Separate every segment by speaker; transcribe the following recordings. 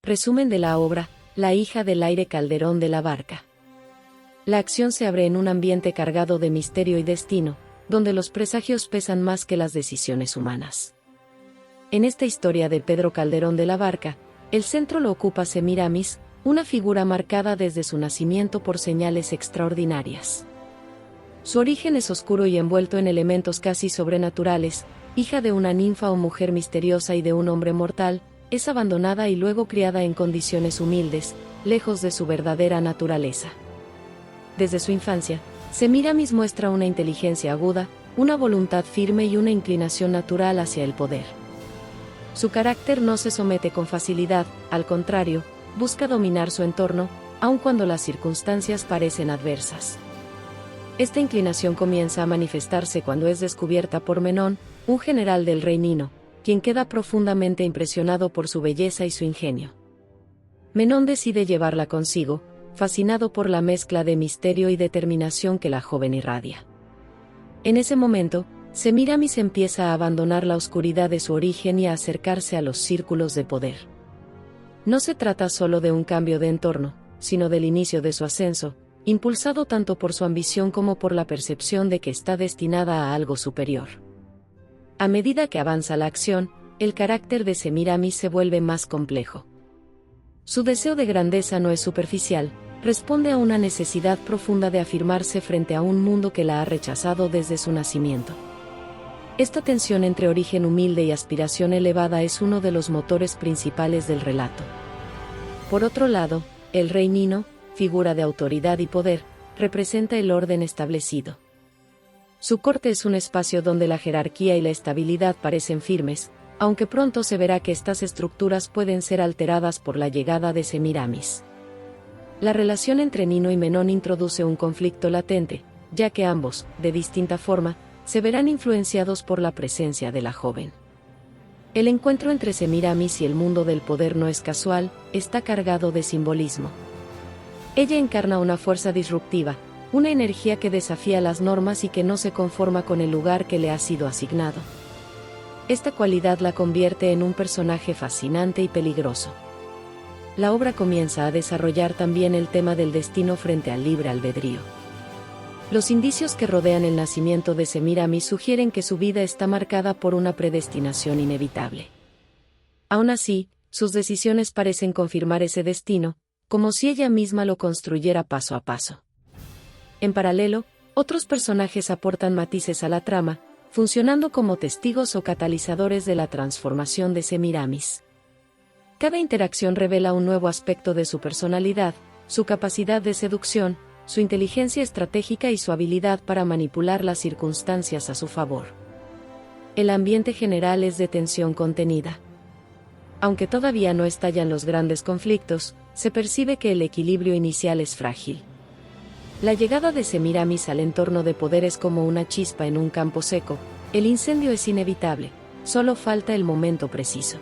Speaker 1: Resumen de la obra: La hija del aire Calderón de la Barca. La acción se abre en un ambiente cargado de misterio y destino, donde los presagios pesan más que las decisiones humanas. En esta historia de Pedro Calderón de la Barca, el centro lo ocupa Semíramis, una figura marcada desde su nacimiento por señales extraordinarias. Su origen es oscuro y envuelto en elementos casi sobrenaturales. Hija de una ninfa o mujer misteriosa y de un hombre mortal, es abandonada y luego criada en condiciones humildes, lejos de su verdadera naturaleza. Desde su infancia, Semíramis muestra una inteligencia aguda, una voluntad firme y una inclinación natural hacia el poder. Su carácter no se somete con facilidad, al contrario, busca dominar su entorno, aun cuando las circunstancias parecen adversas. Esta inclinación comienza a manifestarse cuando es descubierta por Menón, un general del rey Nino, quien queda profundamente impresionado por su belleza y su ingenio. Menón decide llevarla consigo, fascinado por la mezcla de misterio y determinación que la joven irradia. En ese momento, Semíramis empieza a abandonar la oscuridad de su origen y a acercarse a los círculos de poder. No se trata solo de un cambio de entorno, sino del inicio de su ascenso, impulsado tanto por su ambición como por la percepción de que está destinada a algo superior. A medida que avanza la acción, el carácter de Semíramis se vuelve más complejo. Su deseo de grandeza no es superficial, responde a una necesidad profunda de afirmarse frente a un mundo que la ha rechazado desde su nacimiento. Esta tensión entre origen humilde y aspiración elevada es uno de los motores principales del relato. Por otro lado, el rey Nino, figura de autoridad y poder, representa el orden establecido. Su corte es un espacio donde la jerarquía y la estabilidad parecen firmes, aunque pronto se verá que estas estructuras pueden ser alteradas por la llegada de Semíramis. La relación entre Nino y Menón introduce un conflicto latente, ya que ambos, de distinta forma, se verán influenciados por la presencia de la joven. El encuentro entre Semíramis y el mundo del poder no es casual, está cargado de simbolismo. Ella encarna una fuerza disruptiva, una energía que desafía las normas y que no se conforma con el lugar que le ha sido asignado. Esta cualidad la convierte en un personaje fascinante y peligroso. La obra comienza a desarrollar también el tema del destino frente al libre albedrío. Los indicios que rodean el nacimiento de Semíramis sugieren que su vida está marcada por una predestinación inevitable. Aún así, sus decisiones parecen confirmar ese destino, como si ella misma lo construyera paso a paso. En paralelo, otros personajes aportan matices a la trama, funcionando como testigos o catalizadores de la transformación de Semíramis. Cada interacción revela un nuevo aspecto de su personalidad, su capacidad de seducción, su inteligencia estratégica y su habilidad para manipular las circunstancias a su favor. El ambiente general es de tensión contenida. Aunque todavía no estallan los grandes conflictos, se percibe que el equilibrio inicial es frágil. La llegada de Semíramis al entorno de poder es como una chispa en un campo seco, el incendio es inevitable, solo falta el momento preciso.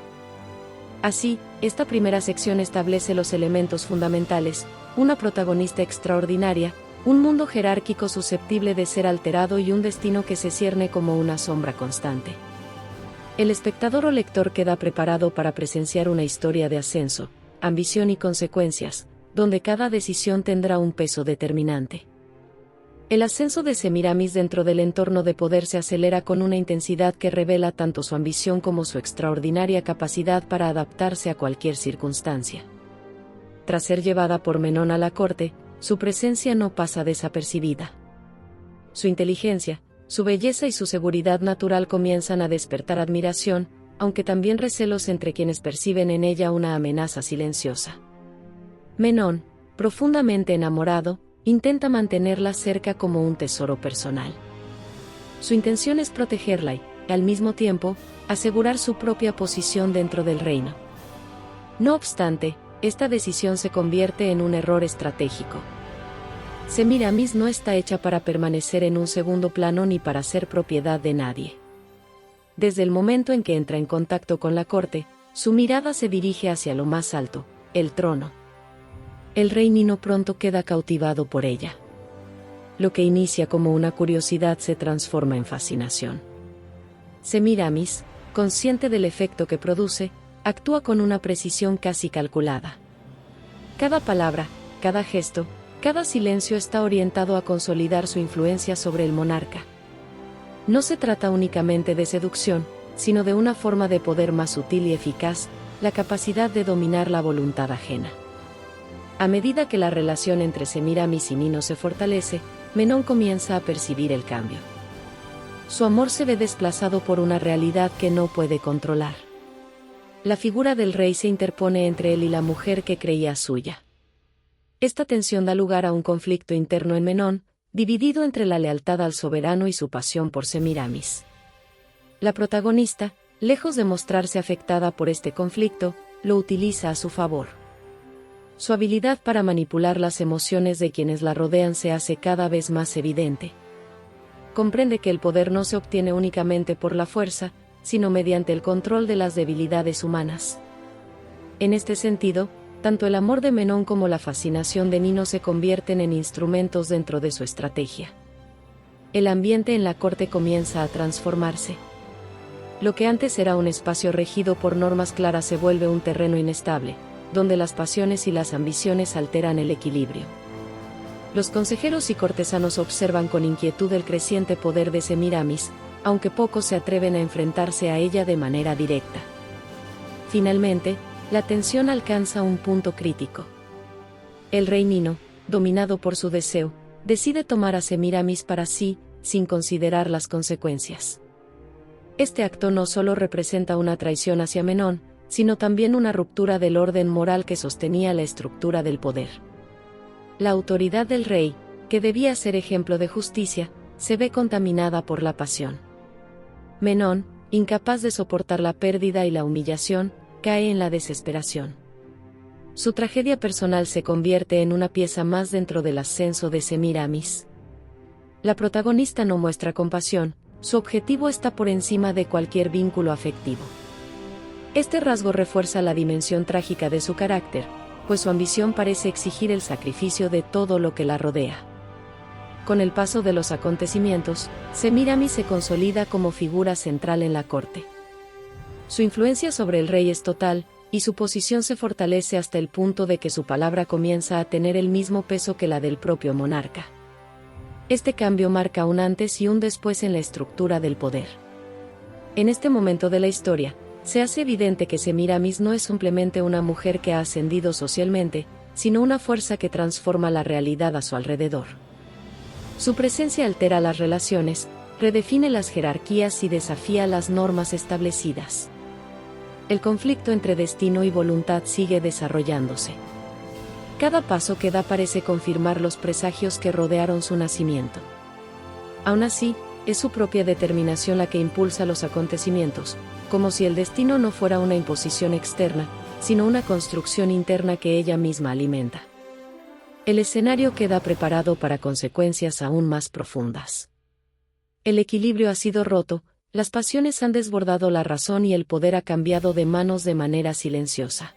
Speaker 1: Así, esta primera sección establece los elementos fundamentales: una protagonista extraordinaria, un mundo jerárquico susceptible de ser alterado y un destino que se cierne como una sombra constante. El espectador o lector queda preparado para presenciar una historia de ascenso, ambición y consecuencias, donde cada decisión tendrá un peso determinante. El ascenso de Semíramis dentro del entorno de poder se acelera con una intensidad que revela tanto su ambición como su extraordinaria capacidad para adaptarse a cualquier circunstancia. Tras ser llevada por Menón a la corte, su presencia no pasa desapercibida. Su inteligencia, su belleza y su seguridad natural comienzan a despertar admiración, aunque también recelos entre quienes perciben en ella una amenaza silenciosa. Menón, profundamente enamorado, intenta mantenerla cerca como un tesoro personal. Su intención es protegerla y, al mismo tiempo, asegurar su propia posición dentro del reino. No obstante, esta decisión se convierte en un error estratégico. Semíramis no está hecha para permanecer en un segundo plano ni para ser propiedad de nadie. Desde el momento en que entra en contacto con la corte, su mirada se dirige hacia lo más alto, el trono. El rey Nino pronto queda cautivado por ella. Lo que inicia como una curiosidad se transforma en fascinación. Semíramis, consciente del efecto que produce, actúa con una precisión casi calculada. Cada palabra, cada gesto, cada silencio está orientado a consolidar su influencia sobre el monarca. No se trata únicamente de seducción, sino de una forma de poder más sutil y eficaz, la capacidad de dominar la voluntad ajena. A medida que la relación entre Semíramis y Nino se fortalece, Menón comienza a percibir el cambio. Su amor se ve desplazado por una realidad que no puede controlar. La figura del rey se interpone entre él y la mujer que creía suya. Esta tensión da lugar a un conflicto interno en Menón, dividido entre la lealtad al soberano y su pasión por Semíramis. La protagonista, lejos de mostrarse afectada por este conflicto, lo utiliza a su favor. Su habilidad para manipular las emociones de quienes la rodean se hace cada vez más evidente. Comprende que el poder no se obtiene únicamente por la fuerza, sino mediante el control de las debilidades humanas. En este sentido, tanto el amor de Menón como la fascinación de Nino se convierten en instrumentos dentro de su estrategia. El ambiente en la corte comienza a transformarse. Lo que antes era un espacio regido por normas claras se vuelve un terreno inestable, donde las pasiones y las ambiciones alteran el equilibrio. Los consejeros y cortesanos observan con inquietud el creciente poder de Semíramis, aunque pocos se atreven a enfrentarse a ella de manera directa. Finalmente, la tensión alcanza un punto crítico. El rey Nino, dominado por su deseo, decide tomar a Semíramis para sí, sin considerar las consecuencias. Este acto no solo representa una traición hacia Menón, sino también una ruptura del orden moral que sostenía la estructura del poder. La autoridad del rey, que debía ser ejemplo de justicia, se ve contaminada por la pasión. Menón, incapaz de soportar la pérdida y la humillación, cae en la desesperación. Su tragedia personal se convierte en una pieza más dentro del ascenso de Semíramis. La protagonista no muestra compasión, su objetivo está por encima de cualquier vínculo afectivo. Este rasgo refuerza la dimensión trágica de su carácter, pues su ambición parece exigir el sacrificio de todo lo que la rodea. Con el paso de los acontecimientos, Semíramis se consolida como figura central en la corte. Su influencia sobre el rey es total, y su posición se fortalece hasta el punto de que su palabra comienza a tener el mismo peso que la del propio monarca. Este cambio marca un antes y un después en la estructura del poder. En este momento de la historia, se hace evidente que Semíramis no es simplemente una mujer que ha ascendido socialmente, sino una fuerza que transforma la realidad a su alrededor. Su presencia altera las relaciones, redefine las jerarquías y desafía las normas establecidas. El conflicto entre destino y voluntad sigue desarrollándose. Cada paso que da parece confirmar los presagios que rodearon su nacimiento. Aún así, es su propia determinación la que impulsa los acontecimientos, como si el destino no fuera una imposición externa, sino una construcción interna que ella misma alimenta. El escenario queda preparado para consecuencias aún más profundas. El equilibrio ha sido roto, las pasiones han desbordado la razón y el poder ha cambiado de manos de manera silenciosa.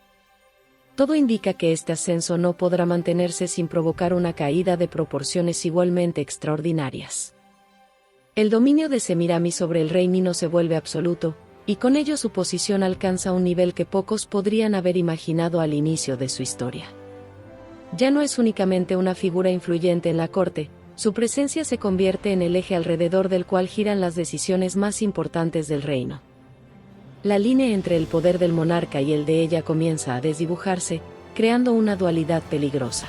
Speaker 1: Todo indica que este ascenso no podrá mantenerse sin provocar una caída de proporciones igualmente extraordinarias. El dominio de Semíramis sobre el rey Nino se vuelve absoluto, y con ello su posición alcanza un nivel que pocos podrían haber imaginado al inicio de su historia. Ya no es únicamente una figura influyente en la corte, su presencia se convierte en el eje alrededor del cual giran las decisiones más importantes del reino. La línea entre el poder del monarca y el de ella comienza a desdibujarse, creando una dualidad peligrosa.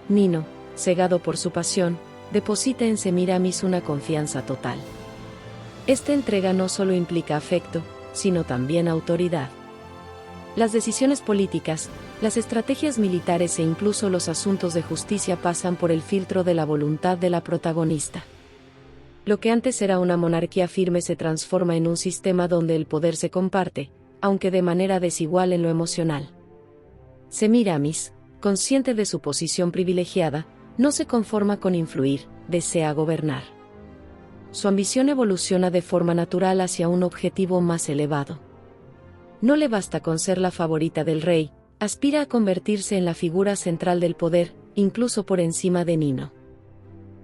Speaker 1: Nino, cegado por su pasión, deposita en Semíramis una confianza total. Esta entrega no solo implica afecto, sino también autoridad. Las decisiones políticas, las estrategias militares e incluso los asuntos de justicia pasan por el filtro de la voluntad de la protagonista. Lo que antes era una monarquía firme se transforma en un sistema donde el poder se comparte, aunque de manera desigual en lo emocional. Semíramis, consciente de su posición privilegiada, no se conforma con influir, desea gobernar. Su ambición evoluciona de forma natural hacia un objetivo más elevado. No le basta con ser la favorita del rey, aspira a convertirse en la figura central del poder, incluso por encima de Nino.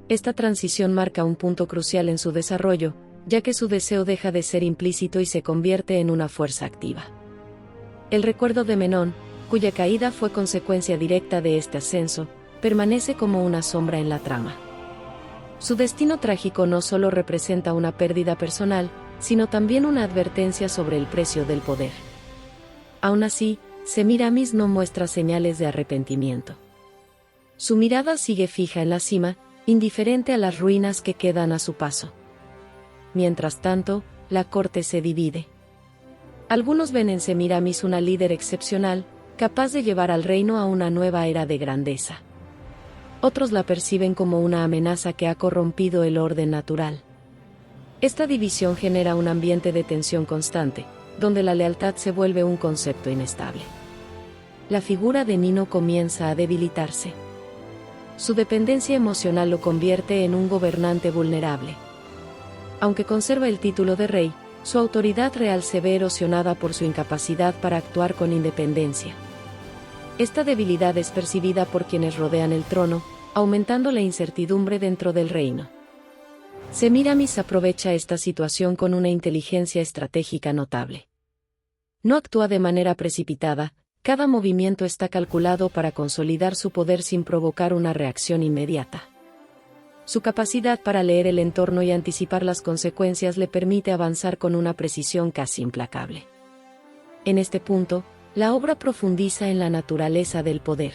Speaker 1: Esta transición marca un punto crucial en su desarrollo, ya que su deseo deja de ser implícito y se convierte en una fuerza activa. El recuerdo de Menón, cuya caída fue consecuencia directa de este ascenso, permanece como una sombra en la trama. Su destino trágico no solo representa una pérdida personal, sino también una advertencia sobre el precio del poder. Aún así, Semiramis no muestra señales de arrepentimiento. Su mirada sigue fija en la cima, indiferente a las ruinas que quedan a su paso. Mientras tanto, la corte se divide. Algunos ven en Semiramis una líder excepcional, capaz de llevar al reino a una nueva era de grandeza. Otros la perciben como una amenaza que ha corrompido el orden natural. Esta división genera un ambiente de tensión constante, donde la lealtad se vuelve un concepto inestable. La figura de Nino comienza a debilitarse. Su dependencia emocional lo convierte en un gobernante vulnerable. Aunque conserva el título de rey, su autoridad real se ve erosionada por su incapacidad para actuar con independencia. Esta debilidad es percibida por quienes rodean el trono, aumentando la incertidumbre dentro del reino. Semiramis aprovecha esta situación con una inteligencia estratégica notable. No actúa de manera precipitada, cada movimiento está calculado para consolidar su poder sin provocar una reacción inmediata. Su capacidad para leer el entorno y anticipar las consecuencias le permite avanzar con una precisión casi implacable. En este punto, la obra profundiza en la naturaleza del poder.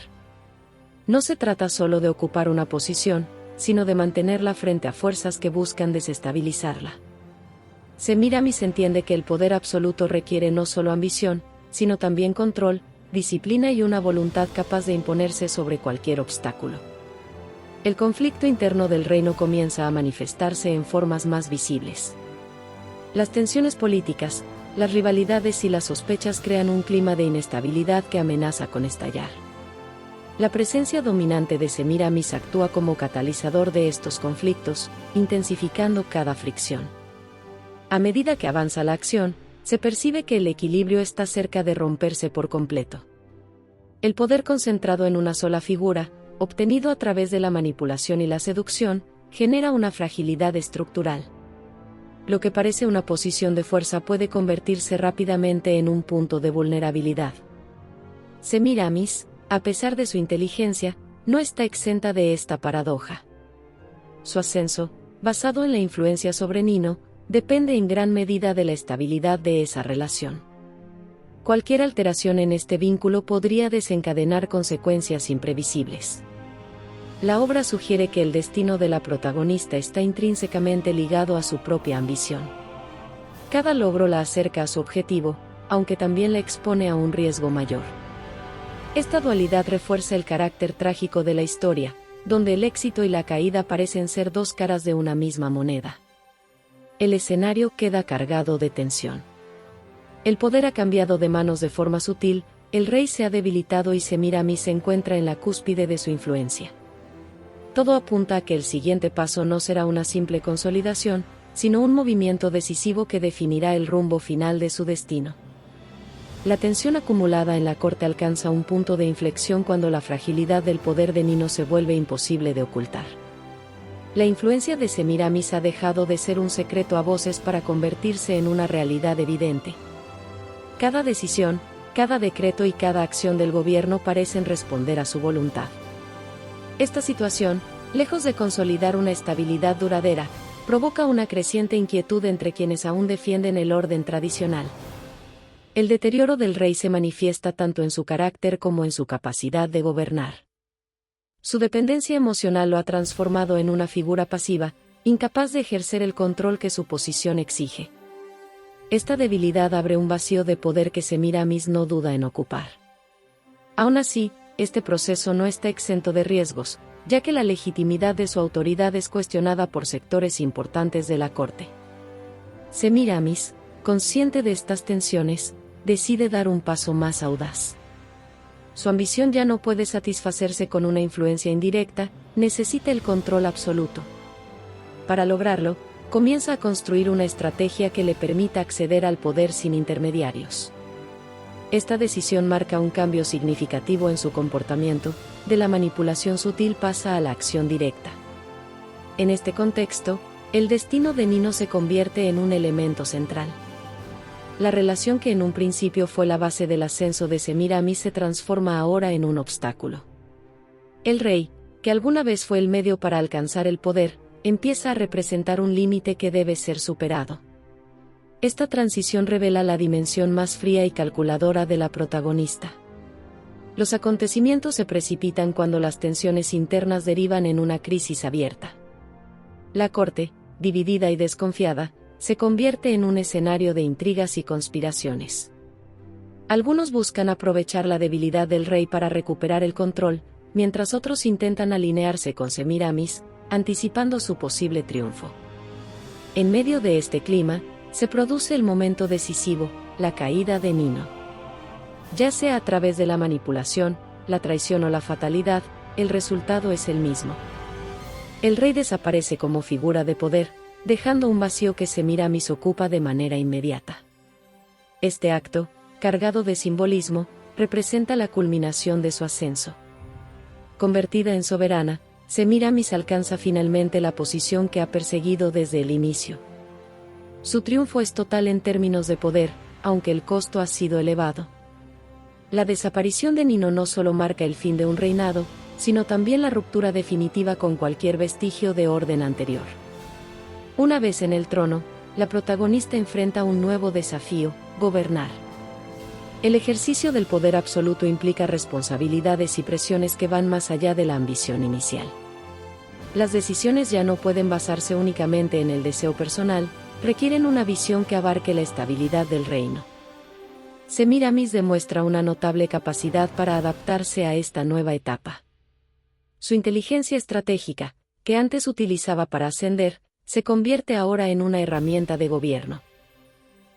Speaker 1: No se trata solo de ocupar una posición, sino de mantenerla frente a fuerzas que buscan desestabilizarla. Semiramis entiende que el poder absoluto requiere no solo ambición, sino también control, disciplina y una voluntad capaz de imponerse sobre cualquier obstáculo. El conflicto interno del reino comienza a manifestarse en formas más visibles. Las tensiones políticas, las rivalidades y las sospechas crean un clima de inestabilidad que amenaza con estallar. La presencia dominante de Semiramis actúa como catalizador de estos conflictos, intensificando cada fricción. A medida que avanza la acción, se percibe que el equilibrio está cerca de romperse por completo. El poder concentrado en una sola figura, obtenido a través de la manipulación y la seducción, genera una fragilidad estructural. Lo que parece una posición de fuerza puede convertirse rápidamente en un punto de vulnerabilidad. Semiramis, a pesar de su inteligencia, no está exenta de esta paradoja. Su ascenso, basado en la influencia sobre Nino, depende en gran medida de la estabilidad de esa relación. Cualquier alteración en este vínculo podría desencadenar consecuencias imprevisibles. La obra sugiere que el destino de la protagonista está intrínsecamente ligado a su propia ambición. Cada logro la acerca a su objetivo, aunque también la expone a un riesgo mayor. Esta dualidad refuerza el carácter trágico de la historia, donde el éxito y la caída parecen ser dos caras de una misma moneda. El escenario queda cargado de tensión. El poder ha cambiado de manos de forma sutil, el rey se ha debilitado y Semiramis se encuentra en la cúspide de su influencia. Todo apunta a que el siguiente paso no será una simple consolidación, sino un movimiento decisivo que definirá el rumbo final de su destino. La tensión acumulada en la corte alcanza un punto de inflexión cuando la fragilidad del poder de Nino se vuelve imposible de ocultar. La influencia de Semiramis ha dejado de ser un secreto a voces para convertirse en una realidad evidente. Cada decisión, cada decreto y cada acción del gobierno parecen responder a su voluntad. Esta situación, lejos de consolidar una estabilidad duradera, provoca una creciente inquietud entre quienes aún defienden el orden tradicional. El deterioro del rey se manifiesta tanto en su carácter como en su capacidad de gobernar. Su dependencia emocional lo ha transformado en una figura pasiva, incapaz de ejercer el control que su posición exige. Esta debilidad abre un vacío de poder que Semiramis no duda en ocupar. Aún así, este proceso no está exento de riesgos, ya que la legitimidad de su autoridad es cuestionada por sectores importantes de la corte. Semiramis, consciente de estas tensiones, decide dar un paso más audaz. Su ambición ya no puede satisfacerse con una influencia indirecta, necesita el control absoluto. Para lograrlo, comienza a construir una estrategia que le permita acceder al poder sin intermediarios. Esta decisión marca un cambio significativo en su comportamiento, de la manipulación sutil pasa a la acción directa. En este contexto, el destino de Nino se convierte en un elemento central. la relación que en un principio fue la base del ascenso de Semiramis se transforma ahora en un obstáculo. El rey, que alguna vez fue el medio para alcanzar el poder, empieza a representar un límite que debe ser superado. Esta transición revela la dimensión más fría y calculadora de la protagonista. Los acontecimientos se precipitan cuando las tensiones internas derivan en una crisis abierta. La corte, dividida y desconfiada, se convierte en un escenario de intrigas y conspiraciones. Algunos buscan aprovechar la debilidad del rey para recuperar el control, mientras otros intentan alinearse con Semiramis, anticipando su posible triunfo. En medio de este clima, se produce el momento decisivo, la caída de Nino. Ya sea a través de la manipulación, la traición o la fatalidad, el resultado es el mismo. El rey desaparece como figura de poder, dejando un vacío que Semiramis ocupa de manera inmediata. Este acto, cargado de simbolismo, representa la culminación de su ascenso. Convertida en soberana, Semiramis alcanza finalmente la posición que ha perseguido desde el inicio. Su triunfo es total en términos de poder, aunque el costo ha sido elevado. La desaparición de Nino no solo marca el fin de un reinado, sino también la ruptura definitiva con cualquier vestigio de orden anterior. Una vez en el trono, la protagonista enfrenta un nuevo desafío: gobernar. El ejercicio del poder absoluto implica responsabilidades y presiones que van más allá de la ambición inicial. Las decisiones ya no pueden basarse únicamente en el deseo personal, requieren una visión que abarque la estabilidad del reino. Semiramis demuestra una notable capacidad para adaptarse a esta nueva etapa. Su inteligencia estratégica, que antes utilizaba para ascender, se convierte ahora en una herramienta de gobierno.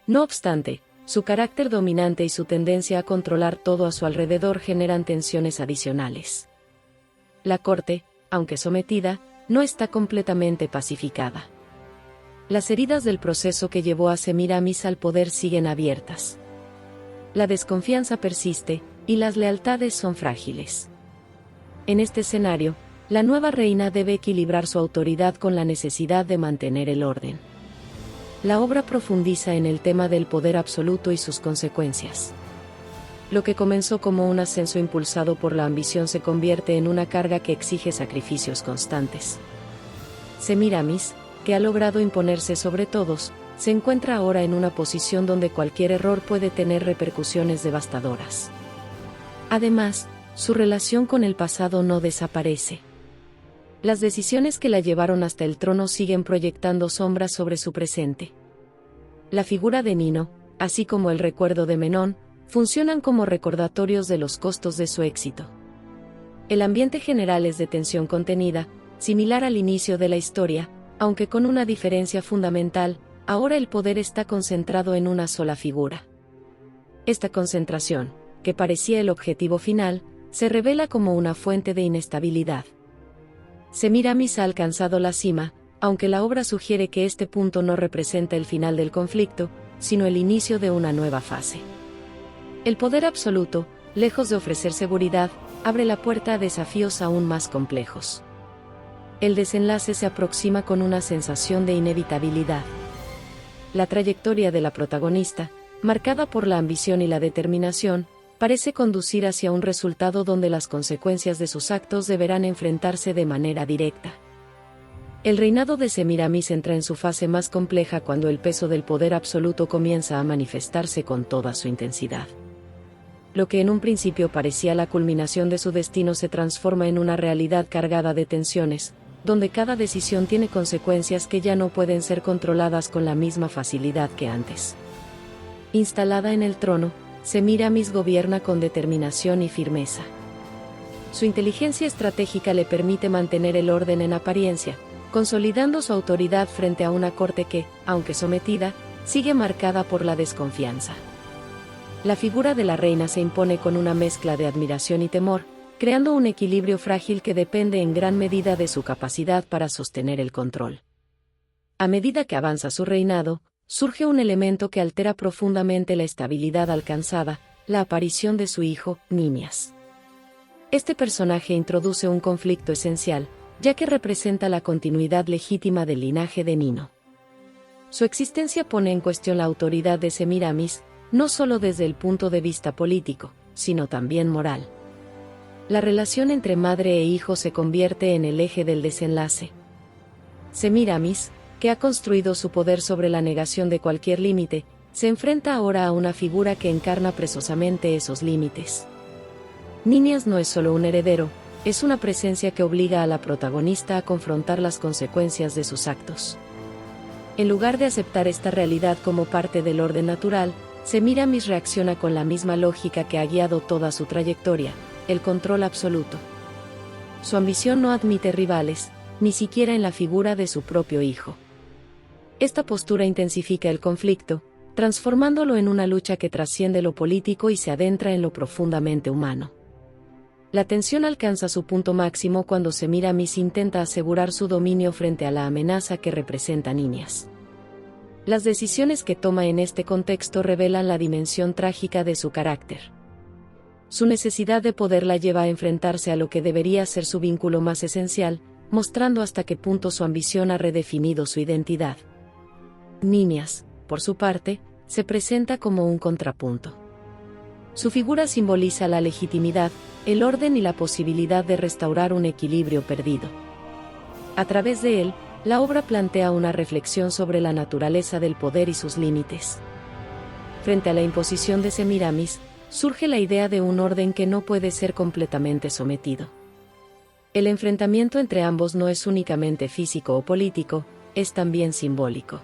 Speaker 1: No obstante, su carácter dominante y su tendencia a controlar todo a su alrededor generan tensiones adicionales. La corte, aunque sometida, no está completamente pacificada. Las heridas del proceso que llevó a Semiramis al poder siguen abiertas. La desconfianza persiste, y las lealtades son frágiles. En este escenario, la nueva reina debe equilibrar su autoridad con la necesidad de mantener el orden. La obra profundiza en el tema del poder absoluto y sus consecuencias. Lo que comenzó como un ascenso impulsado por la ambición se convierte en una carga que exige sacrificios constantes. Semiramis, que ha logrado imponerse sobre todos, se encuentra ahora en una posición donde cualquier error puede tener repercusiones devastadoras. Además, su relación con el pasado no desaparece. Las decisiones que la llevaron hasta el trono siguen proyectando sombras sobre su presente. La figura de Nino, así como el recuerdo de Menón, funcionan como recordatorios de los costos de su éxito. El ambiente general es de tensión contenida, similar al inicio de la historia, aunque con una diferencia fundamental: ahora el poder está concentrado en una sola figura. Esta concentración, que parecía el objetivo final, se revela como una fuente de inestabilidad. Semiramis ha alcanzado la cima, aunque la obra sugiere que este punto no representa el final del conflicto, sino el inicio de una nueva fase. El poder absoluto, lejos de ofrecer seguridad, abre la puerta a desafíos aún más complejos. El desenlace se aproxima con una sensación de inevitabilidad. La trayectoria de la protagonista, marcada por la ambición y la determinación, parece conducir hacia un resultado donde las consecuencias de sus actos deberán enfrentarse de manera directa. El reinado de Semiramis entra en su fase más compleja cuando el peso del poder absoluto comienza a manifestarse con toda su intensidad. Lo que en un principio parecía la culminación de su destino se transforma en una realidad cargada de tensiones, donde cada decisión tiene consecuencias que ya no pueden ser controladas con la misma facilidad que antes. Instalada en el trono, Semiramis gobierna con determinación y firmeza. Su inteligencia estratégica le permite mantener el orden en apariencia, consolidando su autoridad frente a una corte que, aunque sometida, sigue marcada por la desconfianza. La figura de la reina se impone con una mezcla de admiración y temor, creando un equilibrio frágil que depende en gran medida de su capacidad para sostener el control. A medida que avanza su reinado, surge un elemento que altera profundamente la estabilidad alcanzada: la aparición de su hijo, Ninias. Este personaje introduce un conflicto esencial, ya que representa la continuidad legítima del linaje de Nino. Su existencia pone en cuestión la autoridad de Semiramis, no solo desde el punto de vista político, sino también moral. La relación entre madre e hijo se convierte en el eje del desenlace. Semiramis, que ha construido su poder sobre la negación de cualquier límite, se enfrenta ahora a una figura que encarna precisamente esos límites. Nínias no es solo un heredero, es una presencia que obliga a la protagonista a confrontar las consecuencias de sus actos. En lugar de aceptar esta realidad como parte del orden natural, Semiramis reacciona con la misma lógica que ha guiado toda su trayectoria, el control absoluto. Su ambición no admite rivales, ni siquiera en la figura de su propio hijo. Esta postura intensifica el conflicto, transformándolo en una lucha que trasciende lo político y se adentra en lo profundamente humano. La tensión alcanza su punto máximo cuando Semiramis intenta asegurar su dominio frente a la amenaza que representa Nínias. Las decisiones que toma en este contexto revelan la dimensión trágica de su carácter. Su necesidad de poder la lleva a enfrentarse a lo que debería ser su vínculo más esencial, mostrando hasta qué punto su ambición ha redefinido su identidad. Nínias, por su parte, se presenta como un contrapunto. Su figura simboliza la legitimidad, el orden y la posibilidad de restaurar un equilibrio perdido. A través de él, la obra plantea una reflexión sobre la naturaleza del poder y sus límites. Frente a la imposición de Semiramis, surge la idea de un orden que no puede ser completamente sometido. El enfrentamiento entre ambos no es únicamente físico o político, es también simbólico.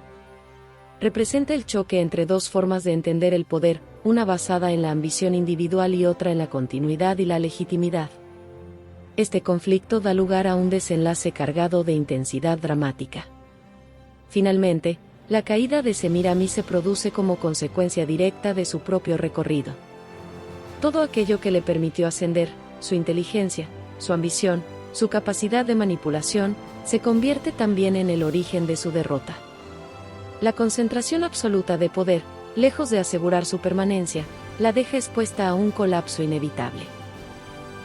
Speaker 1: Representa el choque entre dos formas de entender el poder, una basada en la ambición individual y otra en la continuidad y la legitimidad. Este conflicto da lugar a un desenlace cargado de intensidad dramática. Finalmente, la caída de Semiramis se produce como consecuencia directa de su propio recorrido. Todo aquello que le permitió ascender, su inteligencia, su ambición, su capacidad de manipulación, se convierte también en el origen de su derrota. La concentración absoluta de poder, lejos de asegurar su permanencia, la deja expuesta a un colapso inevitable.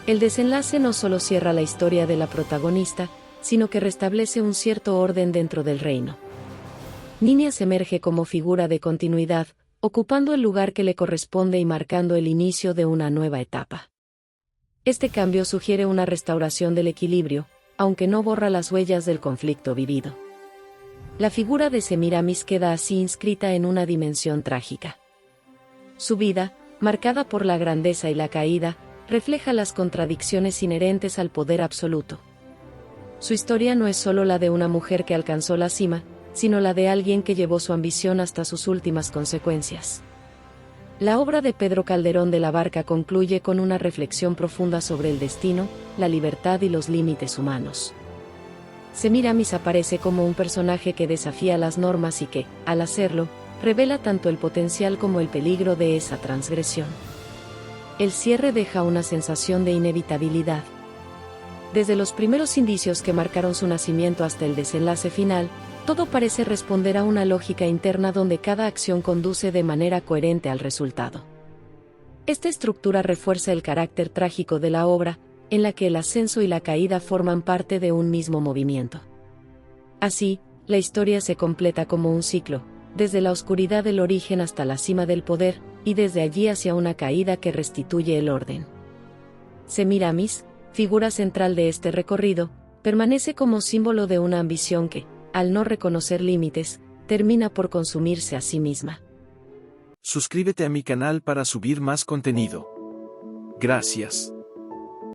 Speaker 1: El desenlace no solo cierra la historia de la protagonista, sino que restablece un cierto orden dentro del reino. Nínias emerge como figura de continuidad, ocupando el lugar que le corresponde y marcando el inicio de una nueva etapa. Este cambio sugiere una restauración del equilibrio, aunque no borra las huellas del conflicto vivido. La figura de Semiramis queda así inscrita en una dimensión trágica. Su vida, marcada por la grandeza y la caída, refleja las contradicciones inherentes al poder absoluto. Su historia no es solo la de una mujer que alcanzó la cima, sino la de alguien que llevó su ambición hasta sus últimas consecuencias. La obra de Pedro Calderón de la Barca concluye con una reflexión profunda sobre el destino, la libertad y los límites humanos. Semiramis aparece como un personaje que desafía las normas y que, al hacerlo, revela tanto el potencial como el peligro de esa transgresión. El cierre deja una sensación de inevitabilidad. Desde los primeros indicios que marcaron su nacimiento hasta el desenlace final, todo parece responder a una lógica interna donde cada acción conduce de manera coherente al resultado. Esta estructura refuerza el carácter trágico de la obra, en la que el ascenso y la caída forman parte de un mismo movimiento. Así, la historia se completa como un ciclo, desde la oscuridad del origen hasta la cima del poder, y desde allí hacia una caída que restituye el orden. Semiramis, figura central de este recorrido, permanece como símbolo de una ambición que, al no reconocer límites, termina por consumirse a sí misma.
Speaker 2: Suscríbete a mi canal para subir más contenido. Gracias.